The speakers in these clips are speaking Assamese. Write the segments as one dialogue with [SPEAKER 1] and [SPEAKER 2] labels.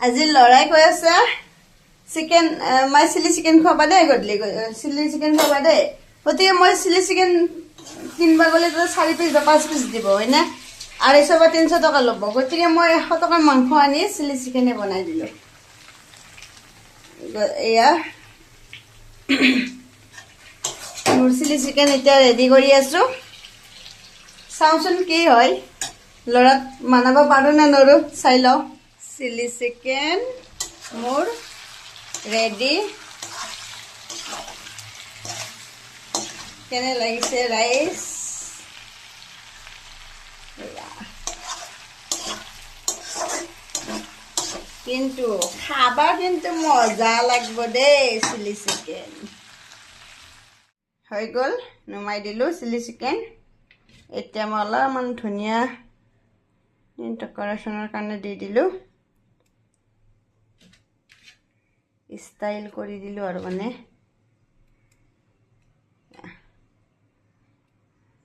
[SPEAKER 1] আজি লৰাই কৈ আছে চিকেন মই চিলি চিকেন খাবা দে গধূলি চিলি চিকেন খাবা দে গতিকে মই চিলি চিকেন কিনবা গ'লে 4 পিস বা 5 পিস দিব হয়নে 250 বা 300 টকা ল'ব গতিকে মই 100 টকাৰ মাংস আনি চিলি চিকেনে বনাই দিলো এয়া মোৰ চিলি চিকেন এতিয়া ৰেডি কৰি আছো চাওচোন কি হয় লৰাক মানাব পাৰো না নৰো চাই লও চিলি চিকেন মোৰ ৰেডি কেনে লাগিছে ৰাইস কিন্তু খাবা কিন্তু মজা লাগব দে চিলি চিকেন হৈ গল নমাই দিলো চিলি চিকেন এতিয়া মই অলপমান ধনিয়া ডেকোৰেশ্যনৰ কাৰণে দি দিলো স্টাইল কৰি দিলো আৰু মানে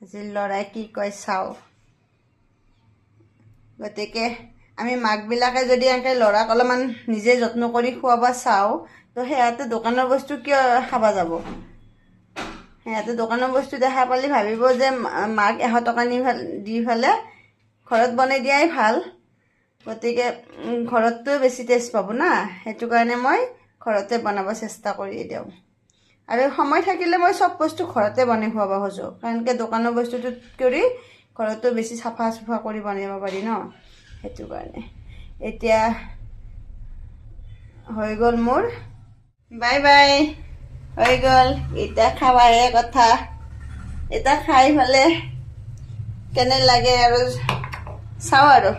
[SPEAKER 1] আজি লৰাই কি কয় চাও গতিকে আমি মাকবিলাকে যদি এনেকৈ লৰাক অলপমান নিজে যত্ন কৰি খুৱাবা চাও তো সেয়াতে দোকানৰ বস্তু কিয় খাবা যাব সেয়াতে দোকানৰ বস্তু দেখা পালি ভাবিব যে মাক 100 টকা দি ফেলে ঘৰত বনাই দিয়াই ভাল গতিকে ঘৰতটো বেছি টেষ্ট পাব না সেইটো কাৰণে মই ঘৰতে বনাব চেষ্টা কৰি দিও আৰু সময় থাকিলে মই সব বস্তু ঘৰতে বনাই খুৱাব খোজো কাৰণ কে দোকানৰ বস্তুটো কৰি ঘৰতো বেছি সাফা সুফা কৰি বনাব পাৰি ন সেইটো কাৰণে এতিয়া হৈ গল মোৰ বাই বাই হৈ গল এটা খাৱাহে কথা এটা খাই ফেলে কেনে লাগে আৰু চাও আৰু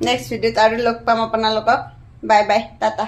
[SPEAKER 1] নেক্সট ভিডিঅ'ত আৰু লগ পাম আপোনালোকক বাই বাই টাটা